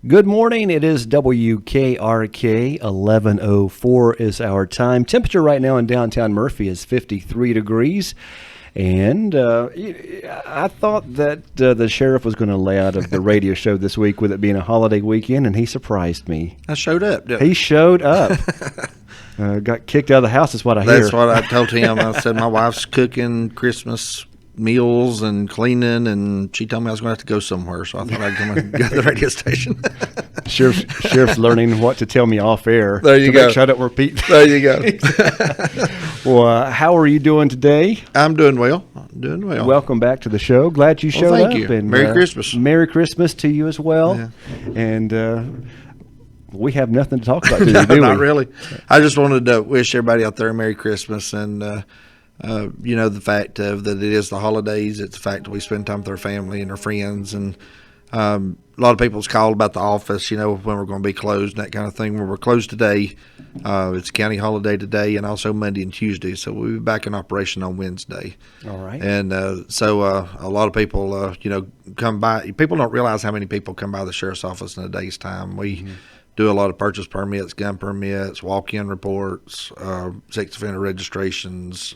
Good morning. It is WKRK. 11:04 is our time. Temperature right now in downtown Murphy is 53 degrees. And I thought that the sheriff was going to lay out of the radio show this week with it being a holiday weekend, and he surprised me. I showed up, didn't I? He showed up. Got kicked out of the house is what I hear. That's what I told him. I said my wife's cooking Christmas meals and cleaning, and she told me I was going to have to go somewhere, so I thought I'd come and go to the radio station. Sheriff's learning what to tell me off air. There you go. Make sure I don't repeat. There you go. Well, how are you doing today? I'm doing well. Welcome back to the show. Glad you showed up. Thank you. And, Merry Christmas. Merry Christmas to you as well. Yeah. And we have nothing to talk about today, do we? Not really. I just wanted to wish everybody out there a Merry Christmas, and the fact of that it is the holidays. It's the fact that we spend time with our family and our friends, and a lot of people's called about the office, when we're going to be closed and that kind of thing. When we're closed today, it's a county holiday today, and also Monday and Tuesday, so we'll be back in operation on Wednesday. All right. And so a lot of people, come by. People don't realize how many people come by the sheriff's office in a day's time. We do a lot of purchase permits, gun permits, walk-in reports, sex offender registrations,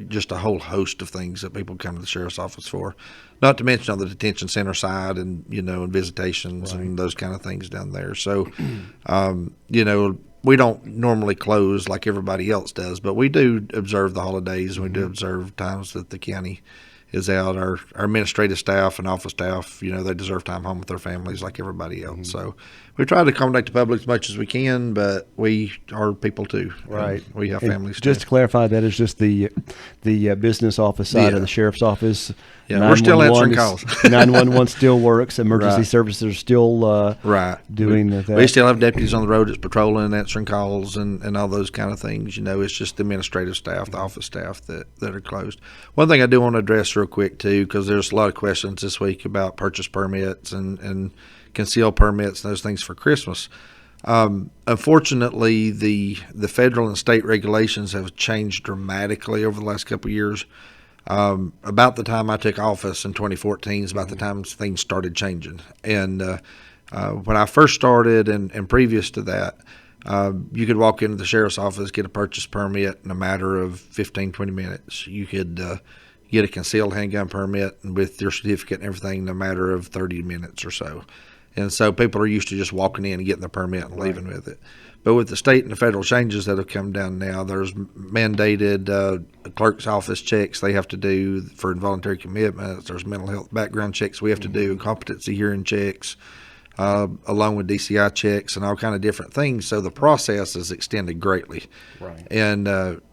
just a whole host of things that people come to the sheriff's office for. Not to mention on the detention center side and, and visitations and those kind of things down there. So, we don't normally close like everybody else does, but we do observe the holidays, and we do observe times that the county is out. Our administrative staff and office staff, they deserve time home with their families like everybody else. So we try to accommodate the public as much as we can, but we are people too. Right. We have families too. Just to clarify, that is just the business office side of the sheriff's office. Yeah, we're still answering calls. 911 still works. Emergency services are still doing that. We still have deputies on the road that's patrolling, answering calls, and all those kind of things. It's just the administrative staff, the office staff that are closed. One thing I do want to address real quick too, because there's a lot of questions this week about purchase permits and concealed permits and those things for Christmas. Unfortunately, the federal and state regulations have changed dramatically over the last couple of years. About the time I took office in 2014 is about the time things started changing. And when I first started and previous to that, you could walk into the sheriff's office, get a purchase permit in a matter of 15, 20 minutes. You could get a concealed handgun permit with your certificate and everything in a matter of 30 minutes or so. And so people are used to just walking in and getting the permit and leaving with it. But with the state and the federal changes that have come down now, there's mandated clerk's office checks they have to do for involuntary commitments. There's mental health background checks we have to do, competency hearing checks, along with DCI checks and all kind of different things. So the process is extended greatly. Right. And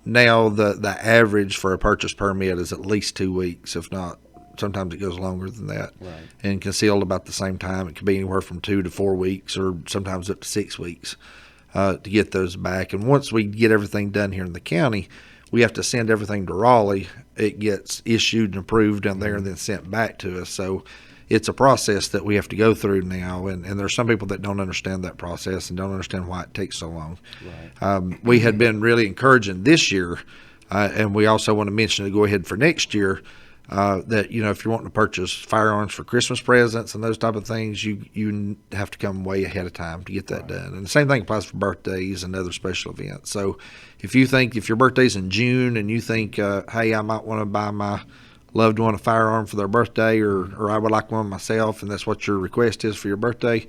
now the average for a purchase permit is at least 2 weeks, if not. Sometimes it goes longer than that. Right. And concealed about the same time. It could be anywhere from 2 to 4 weeks, or sometimes up to 6 weeks to get those back. And once we get everything done here in the county, we have to send everything to Raleigh. It gets issued and approved down there and then sent back to us. So it's a process that we have to go through now. And there's some people that don't understand that process and don't understand why it takes so long. Right. We had been really encouraging this year, and we also want to mention to go ahead for next year, that if you're wanting to purchase firearms for Christmas presents and those type of things, you have to come way ahead of time to get that done. And the same thing applies for birthdays and other special events. So if your birthday's in June and you think, hey, I might want to buy my loved one a firearm for their birthday, or I would like one myself, and that's what your request is for your birthday,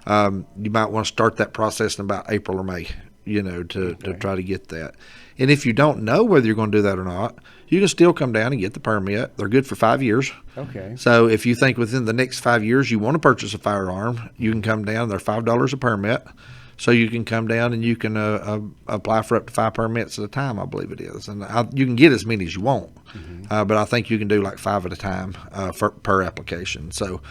you might want to start that process in about April or May, to try to get that. And if you don't know whether you're going to do that or not, you can still come down and get the permit. They're good for 5 years. Okay. So if you think within the next 5 years you want to purchase a firearm, you can come down. They're $5 a permit. So you can come down and you can apply for up to 5 permits at a time, I believe it is. And you can get as many as you want. Mm-hmm. But I think you can do like 5 at a time per application. So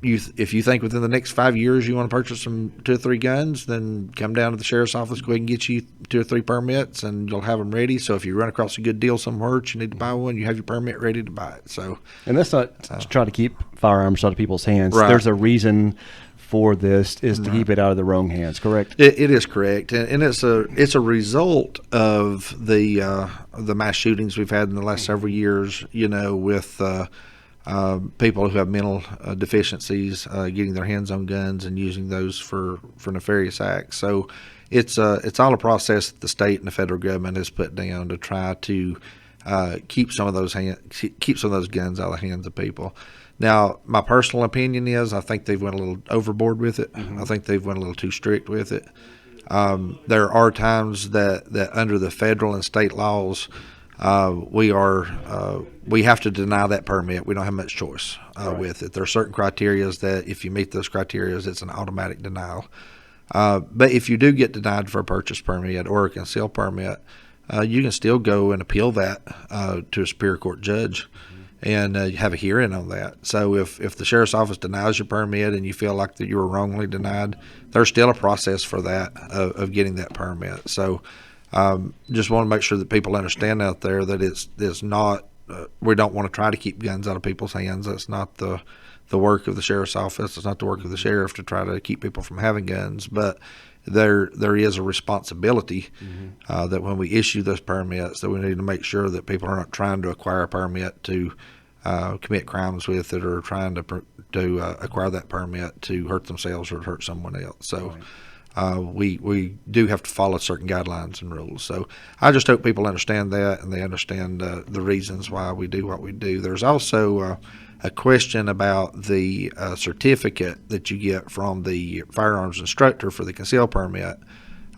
if you think within the next 5 years you want to purchase 2 or 3 guns, then come down to the sheriff's office, go ahead and get you 2 or 3 permits, and you'll have them ready. So if you run across a good deal somewhere that you need to buy one, you have your permit ready to buy it. So, and that's not to try to keep firearms out of people's hands. Right. There's a reason for this is to keep it out of the wrong hands. Correct? It is correct, and it's a result of the mass shootings we've had in the last several years. With people who have mental deficiencies getting their hands on guns and using those for nefarious acts. So it's all a process that the state and the federal government has put down to try to keep some of those guns out of the hands of people. Now, my personal opinion is I think they've went a little overboard with it. I think they've went a little too strict with it. There are times that under the federal and state laws, we have to deny that permit. We don't have much choice with it. There are certain criteria that if you meet those criteria, it's an automatic denial. But if you do get denied for a purchase permit or a concealed permit, you can still go and appeal that to a superior court judge and have a hearing on that. So if the sheriff's office denies your permit and you feel like that you were wrongly denied, there's still a process for that of getting that permit. So just want to make sure that people understand out there that it's not we don't want to try to keep guns out of people's hands. That's not the work of the sheriff's office. It's not the work of the sheriff to try to keep people from having guns, but there is a responsibility that when we issue those permits, that we need to make sure that people are not trying to acquire a permit to commit crimes with it, or trying to acquire that permit to hurt themselves or hurt someone else. So we do have to follow certain guidelines and rules. So I just hope people understand that, and they understand the reasons why we do what we do. There's also a question about the certificate that you get from the firearms instructor for the concealed permit.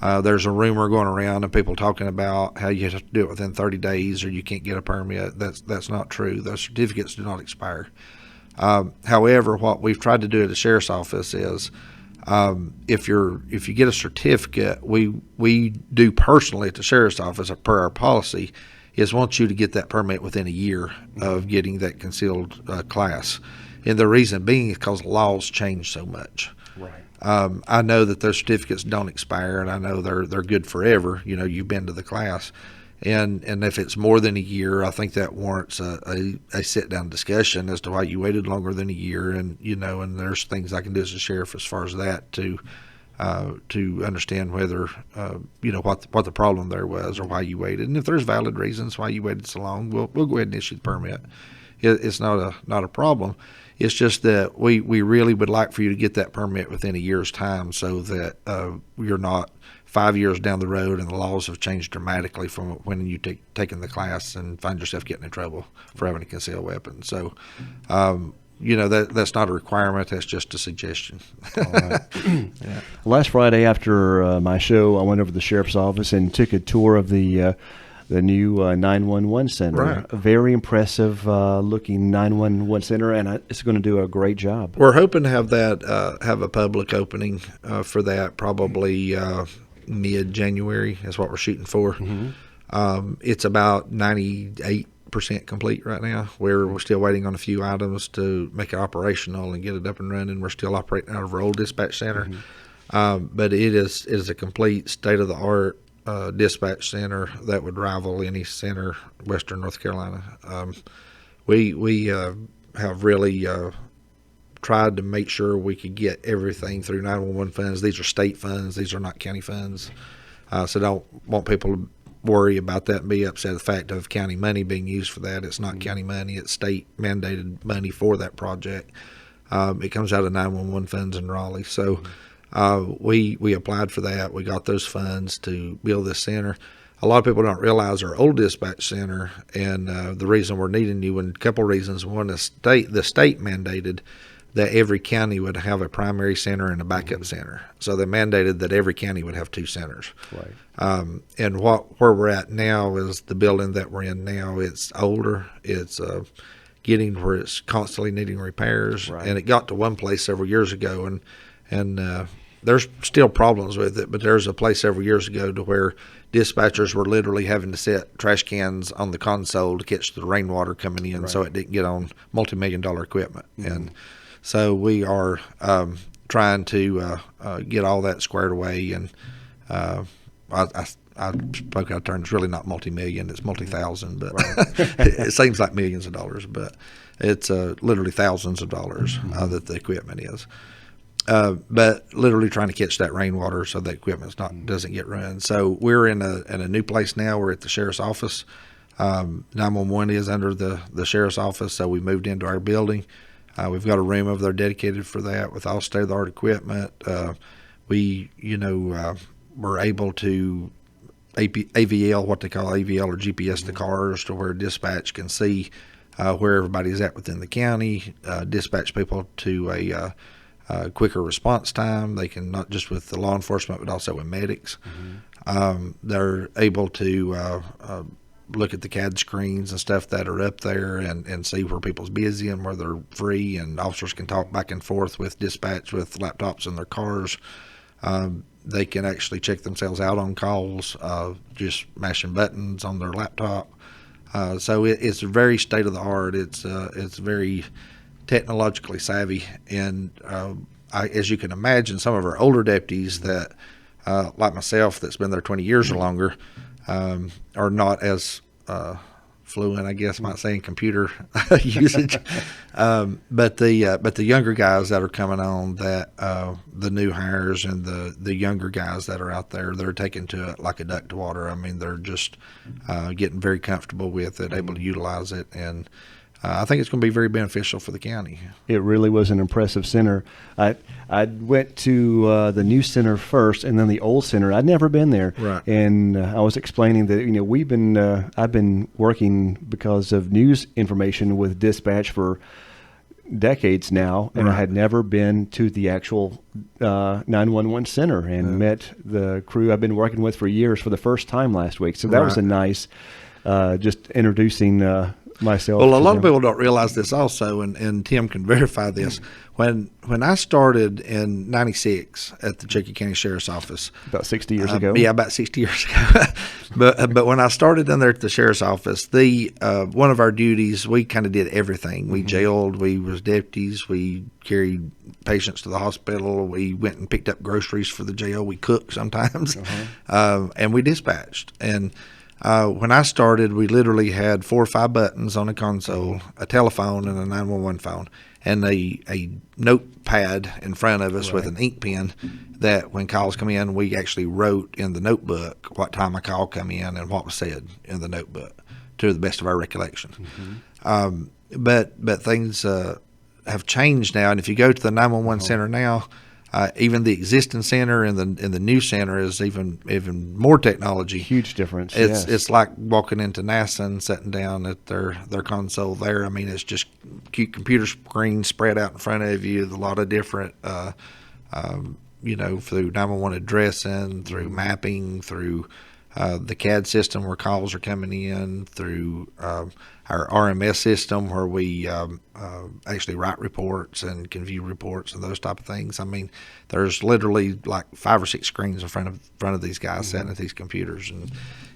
There's a rumor going around and people talking about how you have to do it within 30 days or you can't get a permit. That's not true. Those certificates do not expire. However, what we've tried to do at the sheriff's office is if you get a certificate, we do personally at the sheriff's office, per our policy, is want you to get that permit within a year of getting that concealed class. And the reason being is because laws change so much. Right. I know that those certificates don't expire, and I know they're good forever. You know, you've been to the class. And if it's more than a year, I think that warrants a sit-down discussion as to why you waited longer than a year. And, you know, and there's things I can do as a sheriff as far as that to understand whether, you know, what the problem there was or why you waited. And if there's valid reasons why you waited so long, we'll go ahead and issue the permit. It's not a problem. It's just that we really would like for you to get that permit within a year's time, so that you're not 5 years down the road and the laws have changed dramatically from when you taken the class and find yourself getting in trouble for having a concealed weapon. So, you know, that's not a requirement. That's just a suggestion. All right. Yeah. Last Friday after my show, I went over to the sheriff's office and took a tour of the new 911 center. Right. A very impressive looking 911 center, and it's going to do a great job. We're hoping to have that have a public opening for that probably mid-January is what we're shooting for. Mm-hmm. It's about 98% complete right now. We're still waiting on a few items to make it operational and get it up and running. We're still operating out of our old dispatch center. Mm-hmm. But it is a complete state-of-the-art dispatch center that would rival any center western North Carolina. We have really tried to make sure we could get everything through 911 funds. These are state funds. These are not county funds. So don't want people to worry about that and be upset at the fact of county money being used for that. It's not county money. It's state mandated money for that project. It comes out of 911 funds in Raleigh. So we applied for that. We got those funds to build this center. A lot of people don't realize our old dispatch center, and the reason we're needing new one, a couple of reasons. One, the state mandated that every county would have a primary center and a backup center. So they mandated that every county would have two centers. Right. And where we're at now is the building that we're in now. It's older. It's getting where it's constantly needing repairs. Right. And it got to one place several years ago, and there's still problems with it, but there's a place several years ago to where dispatchers were literally having to set trash cans on the console to catch the rainwater coming in. Right. So it didn't get on multi-million-dollar equipment. Mm-hmm. And so we are trying to get all that squared away, and I spoke out of turn. It's really not multi-million; it's multi-thousand. But right. It seems like millions of dollars, but it's literally thousands of dollars that the equipment is. But literally trying to catch that rainwater so that equipment doesn't get ruined. So we're in a new place now. We're at the sheriff's office. 911 is under the sheriff's office, so we moved into our building. We've got a room over there dedicated for that with all state-of-the-art equipment. We're able to AVL, what they call AVL or GPS the cars, to where dispatch can see where everybody's at within the county, dispatch people to a quicker response time. They can, not just with the law enforcement, but also with medics. They're able to look at the CAD screens and stuff that are up there and see where people's busy and where they're free, and officers can talk back and forth with dispatch with laptops in their cars. They can actually check themselves out on calls, just mashing buttons on their laptop. So it's very state of the art. It's very technologically savvy, and as you can imagine, some of our older deputies that, like myself, that's been there 20 years or longer, are not as fluent, I guess, might say, in computer usage. But the younger guys that are coming on, that the new hires and the younger guys that are out there, they're taking to it like a duck to water. I mean, they're just getting very comfortable with it, able to utilize it, and I think it's going to be very beneficial for the county. It really was an impressive center. I went to the new center first, and then the old center. I'd never been there, Right. And I was explaining that I've been working because of news information with dispatch for decades now, and Right. I had never been to the actual 911 center and met the crew I've been working with for years for the first time last week. So that was a nice, just introducing myself. Well, a to lot of them. people don't realize this also, and Tim can verify this. When I started in '96 at the Cherokee County Sheriff's Office, About 60 years ago. yeah, about 60 years ago. but when I started down there at the Sheriff's Office, one of our duties, we kind of did everything. We jailed, we was deputies, we carried patients to the hospital, we went and picked up groceries for the jail, we cooked sometimes, and we dispatched. And when I started, we literally had 4 or 5 buttons on a console, a telephone and a 911 phone, and a notepad in front of us with an ink pen that when calls come in, we actually wrote in the notebook what time a call come in and what was said in the notebook to the best of our recollection. But things have changed now, and if you go to the 911 center now, even the existing center and the new center is even more technology. Huge difference. It's like walking into NASA and sitting down at their console there. I mean, it's just cute computer screens spread out in front of you. A lot of different, through 911 addressing, through mapping, through the CAD system where calls are coming in, through our RMS system where we actually write reports and can view reports and those type of things. I mean, there's literally like 5 or 6 screens in front of these guys sitting at these computers,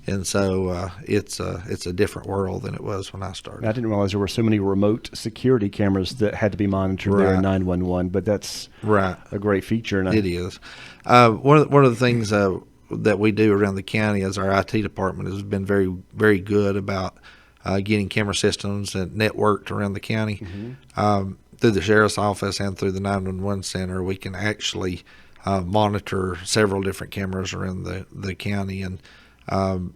and so it's a different world than it was when I started. I didn't realize there were so many remote security cameras that had to be monitored there in 911, but that's a great feature. And it is. One of the things that we do around the county as our IT department has been very, very good about getting camera systems and networked around the county. Through the sheriff's office and through the 911 center, we can actually monitor several different cameras around the county. And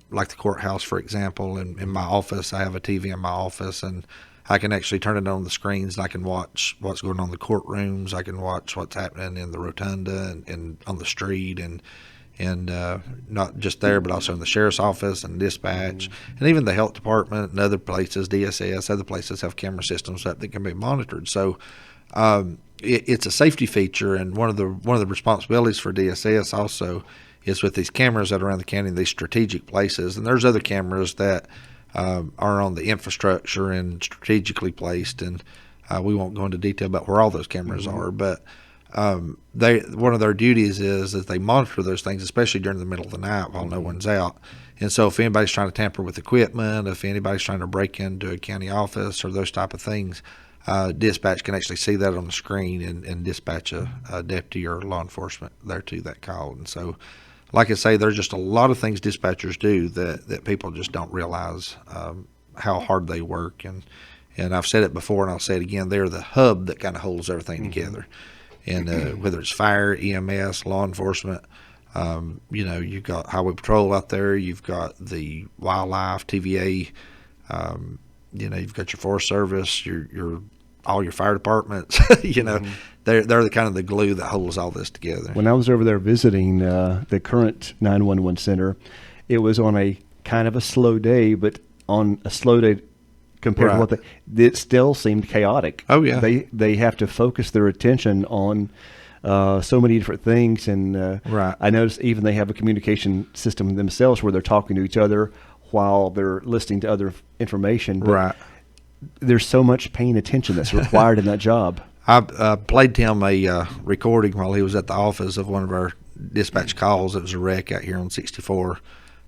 like the courthouse, for example, in my office, I have a TV in my office, and I can actually turn it on the screens, and I can watch what's going on in the courtrooms. I can watch what's happening in the rotunda and on the street, and not just there, but also in the sheriff's office and dispatch, and even the health department and other places, DSS, other places have camera systems that can be monitored. So it's a safety feature, and one of the responsibilities for DSS also is with these cameras that are around the county in these strategic places. And there's other cameras that are on the infrastructure and strategically placed, and we won't go into detail about where all those cameras are, but one of their duties is that they monitor those things, especially during the middle of the night while no one's out. And so if anybody's trying to tamper with equipment, if anybody's trying to break into a county office or those type of things, dispatch can actually see that on the screen and dispatch a deputy or law enforcement there to that call. And so, like I say, there's just a lot of things dispatchers do that people just don't realize how hard they work. And I've said it before, and I'll say it again, they're the hub that kind of holds everything together. And whether it's fire, EMS, law enforcement, You've got Highway Patrol out there. You've got the Wildlife, TVA. You've got your Forest Service, your all your fire departments. They're the kind of the glue that holds all this together. When I was over there visiting the current 911 center, it was on a kind of a slow day, but on a slow day compared to what it still seemed chaotic. Oh yeah, they have to focus their attention on so many different things, and I noticed even they have a communication system themselves where they're talking to each other while they're listening to other information. But there's so much paying attention that's required in that job. I played him a recording while he was at the office of one of our dispatch calls. It was a wreck out here on 64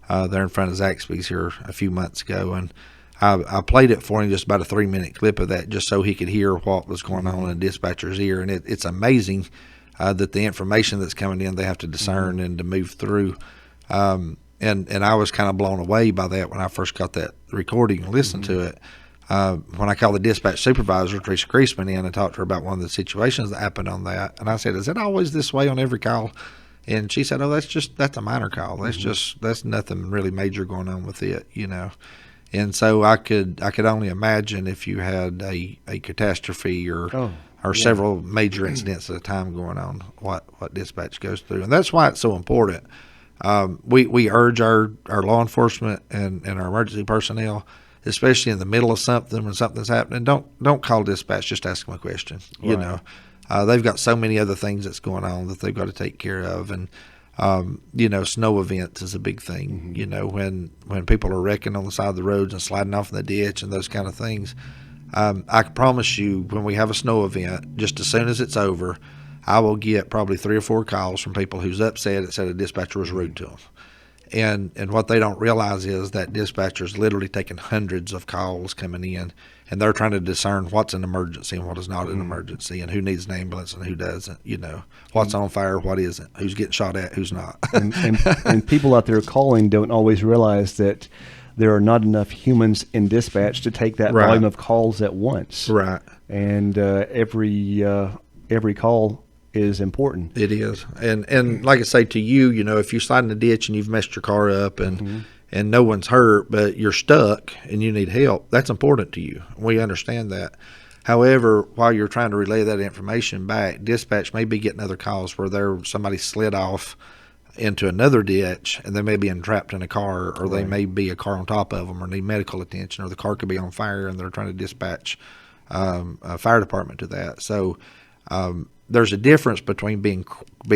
there in front of Zaxby's here a few months ago, and I played it for him, just about a 3-minute clip of that, just so he could hear what was going on in the dispatcher's ear. And it's amazing that the information that's coming in, they have to discern and to move through. And I was kind of blown away by that when I first got that recording and listened to it. When I called the dispatch supervisor, Teresa Creasman, in and talked to her about one of the situations that happened on that, and I said, "Is it always this way on every call?" And she said, "Oh, that's a minor call. That's nothing really major going on with it, And so I could only imagine if you had a catastrophe or several major incidents at a time going on, what dispatch goes through. And that's why it's so important. We urge our law enforcement and our emergency personnel, especially in the middle of something when something's happening, don't call dispatch, just ask them a question. They've got so many other things that's going on that they've got to take care of. And snow events is a big thing. When people are wrecking on the side of the roads and sliding off in the ditch and those kind of things. I can promise you, when we have a snow event, just as soon as it's over, I will get probably 3 or 4 calls from people who's upset that said a dispatcher was rude to them. And what they don't realize is that dispatcher's literally taking hundreds of calls coming in, and they're trying to discern what's an emergency and what is not an emergency, and who needs an ambulance and who doesn't. What's on fire, what isn't, who's getting shot at, who's not. and people out there calling don't always realize that there are not enough humans in dispatch to take that volume of calls at once. Right. And every call is important. It is. And like I say to you, if you slide in a ditch and you've messed your car up and no one's hurt, but you're stuck and you need help, that's important to you. We understand that. However, while you're trying to relay that information back, dispatch may be getting other calls where somebody slid off into another ditch and they may be entrapped in a car, or they may be a car on top of them, or need medical attention, or the car could be on fire and they're trying to dispatch a fire department to that. So there's a difference between being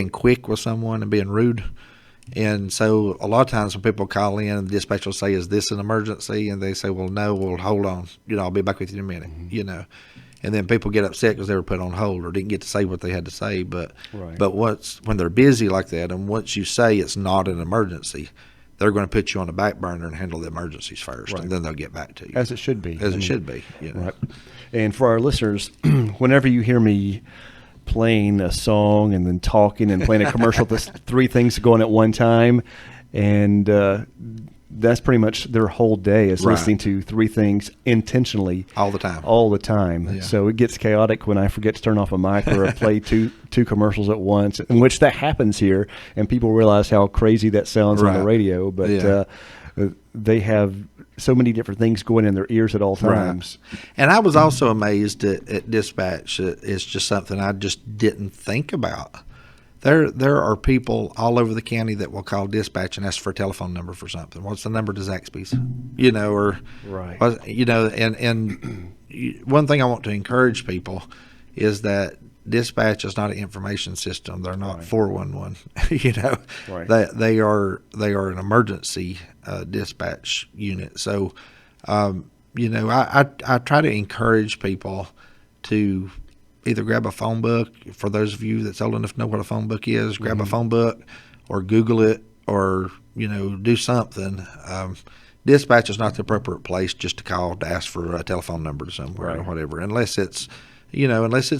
quick with someone and being rude. And so a lot of times when people call in, the dispatcher will say, "Is this an emergency?" And they say, "Well, no." "Well, hold on. I'll be back with you in a minute." And then people get upset because they were put on hold or didn't get to say what they had to say. But when they're busy like that, and once you say it's not an emergency, they're going to put you on the back burner and handle the emergencies first, and then they'll get back to you. As it should be. It should be. Right. And for our listeners, whenever you hear me playing a song and then talking and playing a commercial, there's 3 things going at one time, and that's pretty much their whole day is listening to 3 things intentionally all the time. Yeah. So it gets chaotic when I forget to turn off a mic or play two commercials at once, in which that happens here, and people realize how crazy that sounds on the radio. But they have so many different things going in their ears at all times. And I was also amazed at dispatch. It's just something I just didn't think about. There are people all over the county that will call dispatch and ask for a telephone number for something. What's the number to Zaxby's? And one thing I want to encourage people is that dispatch is not an information system. They're not 411. They are an emergency dispatch unit. So, I try to encourage people to either grab a phone book. For those of you that's old enough to know what a phone book is, grab a phone book or Google it, or do something. Dispatch is not the appropriate place just to call to ask for a telephone number to somewhere or whatever, unless it's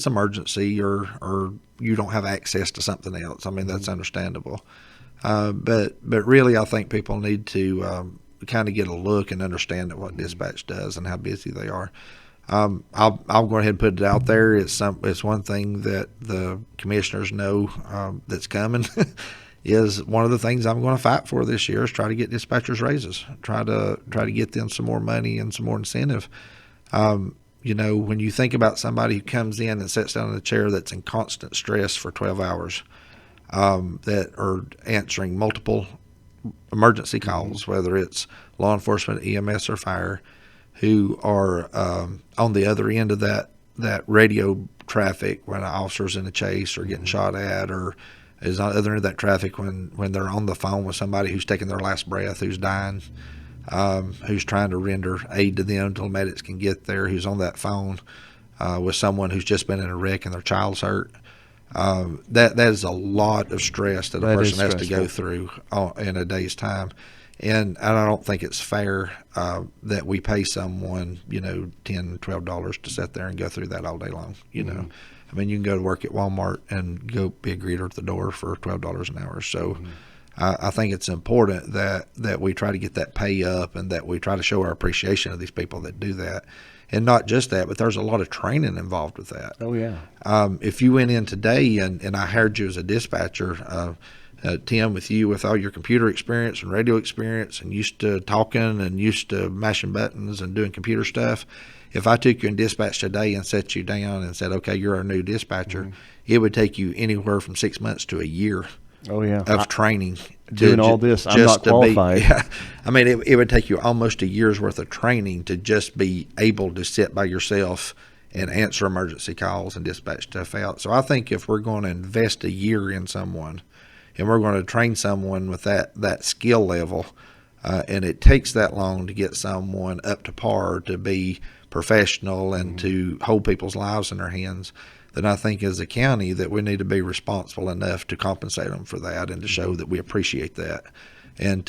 emergency or you don't have access to something else. I mean, that's understandable. But really, I think people need to kind of get a look and understand what dispatch does and how busy they are. I'll go ahead and put it out there. It's one thing that the commissioners know that's coming is one of the things I'm going to fight for this year is try to get dispatchers raises, try to get them some more money and some more incentive. When you think about somebody who comes in and sits down in a chair that's in constant stress for 12 hours, that are answering multiple emergency calls, whether it's law enforcement, EMS, or fire, who are on the other end of that radio traffic when an officer's in a chase or getting shot at, or is on the other end of that traffic when they're on the phone with somebody who's taking their last breath, who's dying, who's trying to render aid to them until medics can get there, who's on that phone with someone who's just been in a wreck and their child's hurt. That is a lot of stress that a person has to go through in a day's time. And I don't think it's fair that we pay someone, $10, $12 to sit there and go through that all day long. I mean, you can go to work at Walmart and go be a greeter at the door for $12 an hour. So I think it's important that we try to get that pay up and that we try to show our appreciation of these people that do that. And not just that, but there's a lot of training involved with that. Oh, yeah. If you went in today and I hired you as a dispatcher, Tim, with all your computer experience and radio experience and used to talking and used to mashing buttons and doing computer stuff, if I took you in dispatch today and set you down and said, okay, you're our new dispatcher, it would take you anywhere from 6 months to a year of training. Doing all this, I'm not qualified. I mean, it would take you almost a year's worth of training to just be able to sit by yourself and answer emergency calls and dispatch stuff out. So I think if we're going to invest a year in someone and we're going to train someone with that skill level, and it takes that long to get someone up to par to be professional and to hold people's lives in their hands, then I think as a county that we need to be responsible enough to compensate them for that and to show that we appreciate that and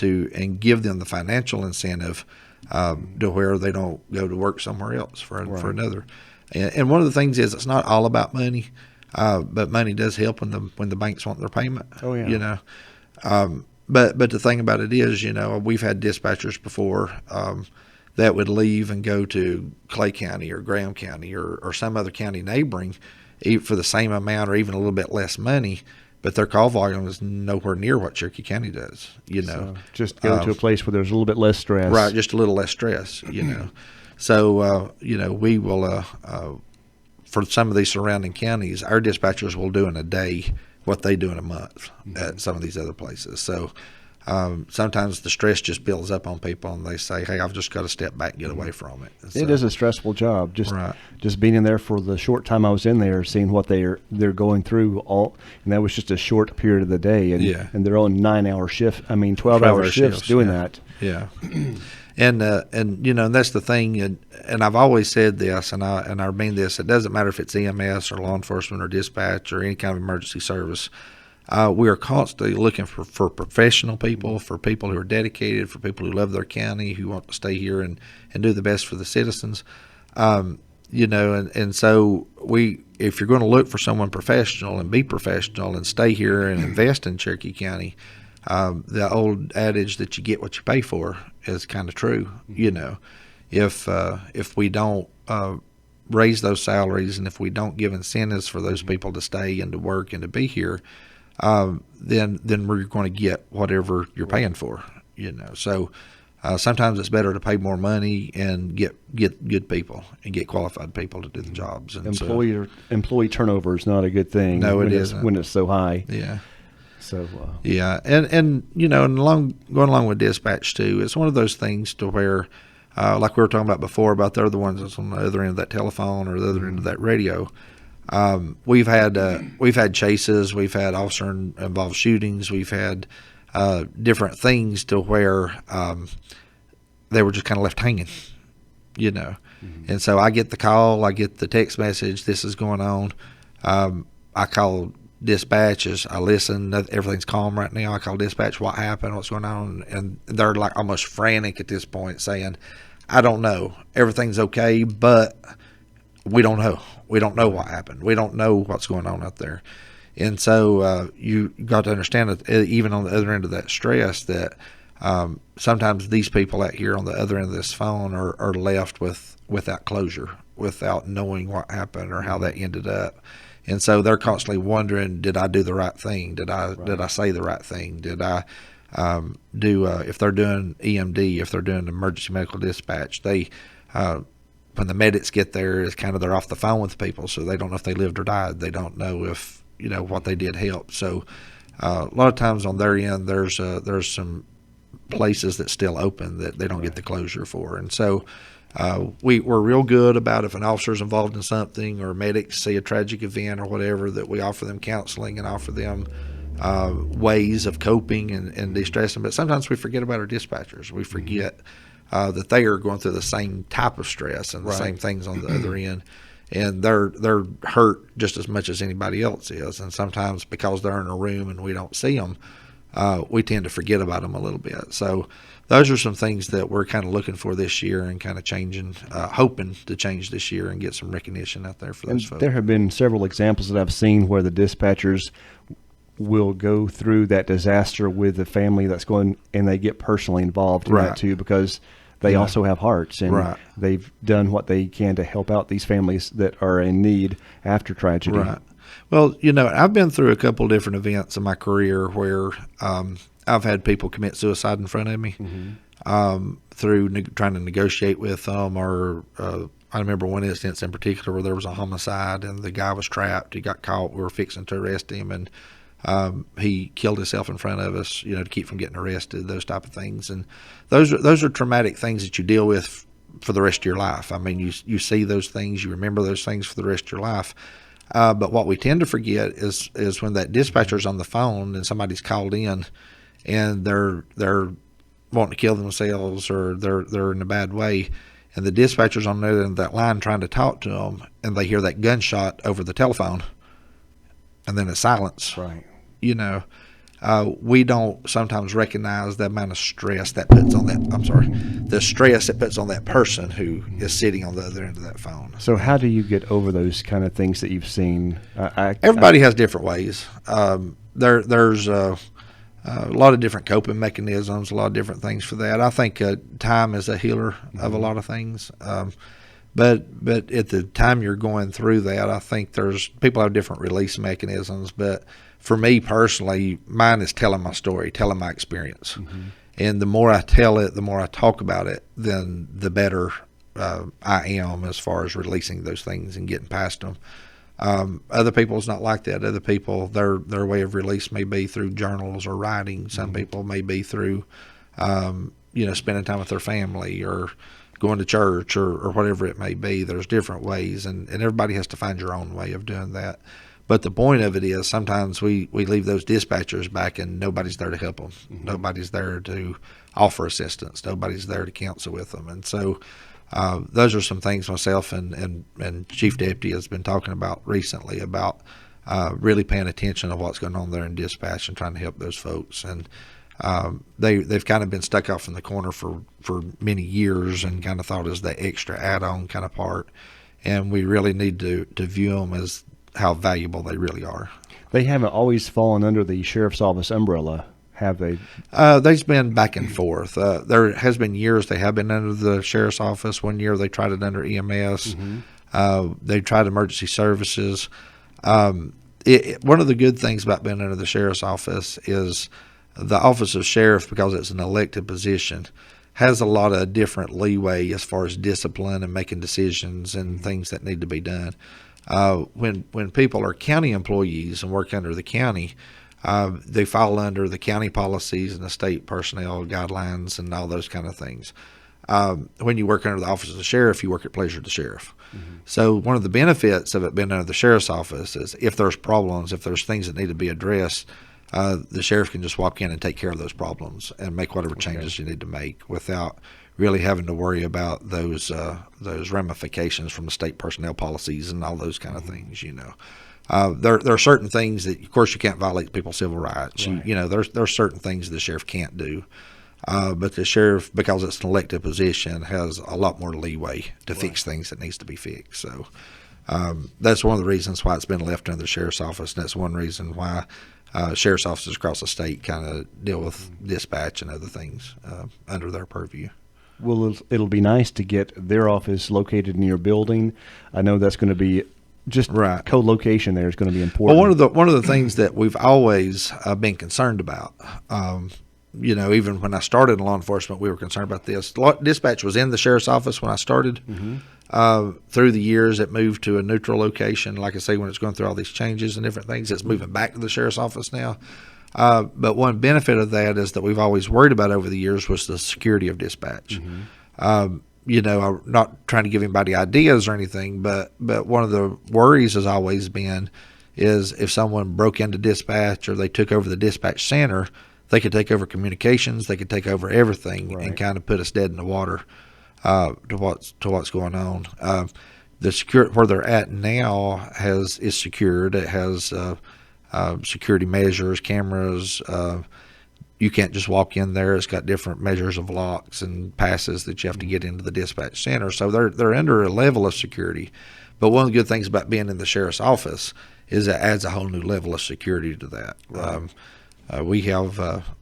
give them the financial incentive to where they don't go to work somewhere else for another. And one of the things is it's not all about money, but money does help when the banks want their payment. Oh, yeah. But the thing about it is, we've had dispatchers before that would leave and go to Clay County or Graham County or some other county neighboring for the same amount or even a little bit less money, but their call volume is nowhere near what Cherokee County does. So just go to a place where there's a little bit less stress. Right, just a little less stress. So we will for some of these surrounding counties, our dispatchers will do in a day what they do in a month at some of these other places. So sometimes the stress just builds up on people and they say, hey, I've just got to step back and get away from it. And it is a stressful job. Just being in there for the short time I was in there, seeing what they're going through and that was just a short period of the day. And they're on 9-hour shift. 12-hour shifts doing that. Yeah. And that's the thing, and I've always said this, and I mean this, it doesn't matter if it's EMS or law enforcement or dispatch or any kind of emergency service. We are constantly looking for professional people, for people who are dedicated, for people who love their county, who want to stay here and do the best for the citizens. And so if you're going to look for someone professional and be professional and stay here and invest in Cherokee County, the old adage that you get what you pay for is kind of true. If we don't raise those salaries and if we don't give incentives for those people to stay and to work and to be here, then we're going to get whatever you're paying for. So sometimes it's better to pay more money and get good people and get qualified people to do the jobs. And employee turnover is not a good thing. No, it isn't when it's so high. Yeah. So and going along with dispatch too, it's one of those things to where, like we were talking about before, about they're the ones that's on the other end of that telephone or the other end of that radio. We've had chases, we've had officer involved shootings, we've had different things to where they were just kind of left hanging, And so I get the call, I get the text message, this is going on. I call dispatches, I listen, everything's calm right now. I call dispatch, what happened, what's going on? And they're like almost frantic at this point saying, I don't know, everything's okay, but we don't know. We don't know what happened. We don't know what's going on out there. And so you got to understand that even on the other end of that stress that sometimes these people out here on the other end of this phone are left without closure, without knowing what happened or how that ended up. And so they're constantly wondering, did I do the right thing? Did I say the right thing? Did I if they're doing EMD, if they're doing emergency medical dispatch, they when the medics get there, it's kind of they're off the phone with people, so they don't know if they lived or died. They don't know if what they did helped. So a lot of times on their end, there's some places that still open that they don't get the closure for, and so we're real good about if an officer's involved in something or medics see a tragic event or whatever, that we offer them counseling and offer them ways of coping and de-stressing. But sometimes we forget about our dispatchers. We forget that they are going through the same type of stress and the same things on the other end, and they're hurt just as much as anybody else is. And sometimes because they're in a room and we don't see them, we tend to forget about them a little bit. So those are some things that we're kind of looking for this year and kind of changing, hoping to change this year and get some recognition out there for those folks. There have been several examples that I've seen where the dispatchers will go through that disaster with the family that's going, and they get personally involved in that too, because they also have hearts, and they've done what they can to help out these families that are in need after tragedy. Right. Well, I've been through a couple different events in my career where I've had people commit suicide in front of me through trying to negotiate with them, or I remember one instance in particular where there was a homicide and the guy was trapped. He got caught. We were fixing to arrest him, and he killed himself in front of us, to keep from getting arrested, those type of things. And those are traumatic things that you deal with for the rest of your life. I mean, you see those things, you remember those things for the rest of your life. But what we tend to forget is when that dispatcher's on the phone and somebody's called in and they're wanting to kill themselves, or they're in a bad way, and the dispatcher's on the other end of that line trying to talk to them, and they hear that gunshot over the telephone, and then it's silence. Right. We don't sometimes recognize the amount of stress that puts on the stress it puts on that person who is sitting on the other end of that phone. So how do you get over those kind of things that you've seen? Everybody has different ways. There's a lot of different coping mechanisms, a lot of different things for that. I think time is a healer of a lot of things. But at the time you're going through that, I think people have different release mechanisms. But for me personally, mine is telling my story, telling my experience. And the more I tell it, the more I talk about it, then the better I am as far as releasing those things and getting past them. Other people, it's not like that. Other people, their way of release may be through journals or writing. Some people may be through, spending time with their family, or going to church, or whatever it may be. There's different ways, and everybody has to find your own way of doing that. But the point of it is sometimes we leave those dispatchers back and nobody's there to help them. Nobody's there to offer assistance. Nobody's there to counsel with them. And so those are some things myself and Chief Deputy has been talking about recently, about really paying attention to what's going on there in dispatch and trying to help those folks. And they've kind of been stuck off in the corner for many years and kind of thought as the extra add-on kind of part. And we really need to view them as how valuable they really are. They haven't always fallen under the sheriff's office umbrella, have they? They've been back and forth. There has been years they have been under the sheriff's office. One year they tried it under EMS. They tried emergency services. One of the good things about being under the sheriff's office is the office of sheriff, because it's an elected position, has a lot of different leeway as far as discipline and making decisions and things that need to be done. When people are county employees and work under the county, they fall under the county policies and the state personnel guidelines and all those kind of things. When you work under the office of the sheriff, you work at pleasure of the sheriff. So one of the benefits of it being under the sheriff's office is if there's problems, if there's things that need to be addressed, the sheriff can just walk in and take care of those problems and make whatever changes you need to make without really having to worry about those ramifications from the state personnel policies and all those kind of things. There are certain things that, of course, you can't violate people's civil rights. Right. There's certain things the sheriff can't do. But the sheriff, because it's an elected position, has a lot more leeway to fix things that needs to be fixed. So that's one of the reasons why it's been left under the sheriff's office, and that's one reason why sheriff's offices across the state kind of deal with dispatch and other things under their purview. Well, it'll be nice to get their office located in your building. I know that's going to be just Right. co-location there is going to be Well, important. one of the things that we've always been concerned about, even when I started in law enforcement, we were concerned about this. Dispatch was in the sheriff's office when I started. Through the years, it moved to a neutral location. Like I say, when it's going through all these changes and different things, it's moving back to the sheriff's office now. But one benefit of that is that we've always worried about over the years was the security of dispatch. I'm not trying to give anybody ideas or anything, but one of the worries has always been is if someone broke into dispatch or they took over the dispatch center, they could take over communications, they could take over everything and kind of put us dead in the water to what's going on. The where they're at now is secured. It has security measures, cameras. You can't just walk in there. It's got different measures of locks and passes that you have to get into the dispatch center. So they're under a level of security. But one of the good things about being in the sheriff's office is it adds a whole new level of security to that. Right. We have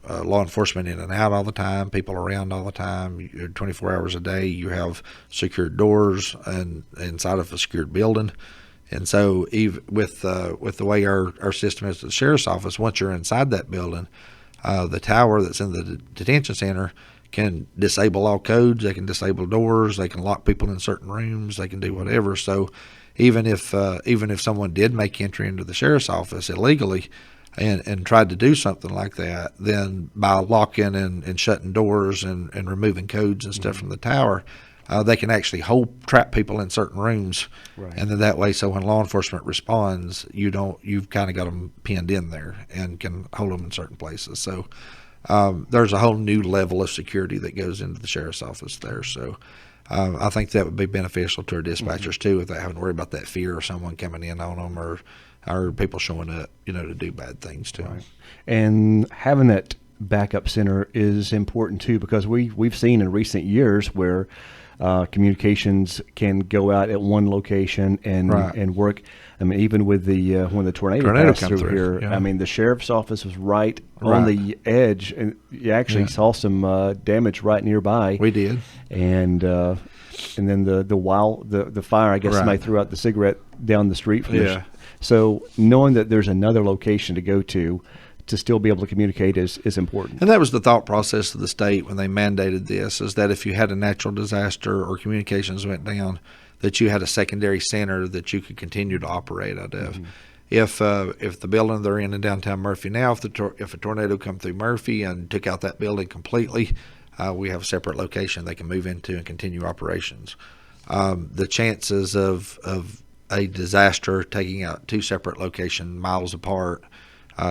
law enforcement in and out all the time, people around all the time, 24 hours a day. You have secured doors and inside of a secured building. And so even with the way our system is at the sheriff's office, once you're inside that building, the tower that's in the detention center can disable all codes. They can disable doors. They can lock people in certain rooms. They can do whatever. So even if someone did make entry into the sheriff's office illegally and tried to do something like that, then by locking and shutting doors and removing codes and stuff from the tower, they can actually trap people in certain rooms, and then that way, so when law enforcement responds, you've kind of got them pinned in there and can hold them in certain places. So there's a whole new level of security that goes into the sheriff's office there. So I think that would be beneficial to our dispatchers too, without having to worry about that fear of someone coming in on them or people showing up, to do bad things to them. And having that backup center is important too, because we've seen in recent years where communications can go out at one location and work. I mean, even with the when the tornado passed through here, I mean, the sheriff's office was right on the edge, and you actually saw some damage right nearby. We did, and then the fire. I guess somebody threw out the cigarette down the street from the so knowing that there's another location to go to still be able to communicate is important. And that was the thought process of the state when they mandated this, is that if you had a natural disaster or communications went down, that you had a secondary center that you could continue to operate out of. If the building they're in downtown Murphy now, if a tornado come through Murphy and took out that building completely, we have a separate location they can move into and continue operations. The chances of a disaster taking out two separate locations miles apart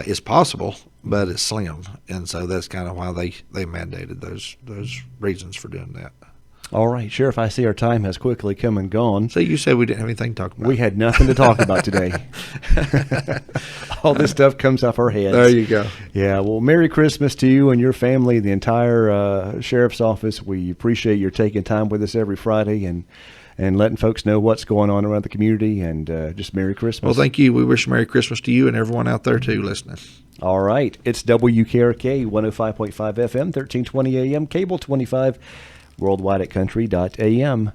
is possible, but it's slim, and so that's kind of why they mandated those reasons for doing that. All right, Sheriff, I see our time has quickly come and gone. So you said we didn't have anything to talk about. We had nothing to talk about today. All this stuff comes off our heads. There you go. Yeah, well, Merry Christmas to you and your family, the entire Sheriff's Office. We appreciate your taking time with us every Friday and letting folks know what's going on around the community, and just Merry Christmas. Well, thank you. We wish Merry Christmas to you and everyone out there, too, listening. All right. It's WKRK 105.5 FM, 1320 AM, cable 25, worldwide at country.am.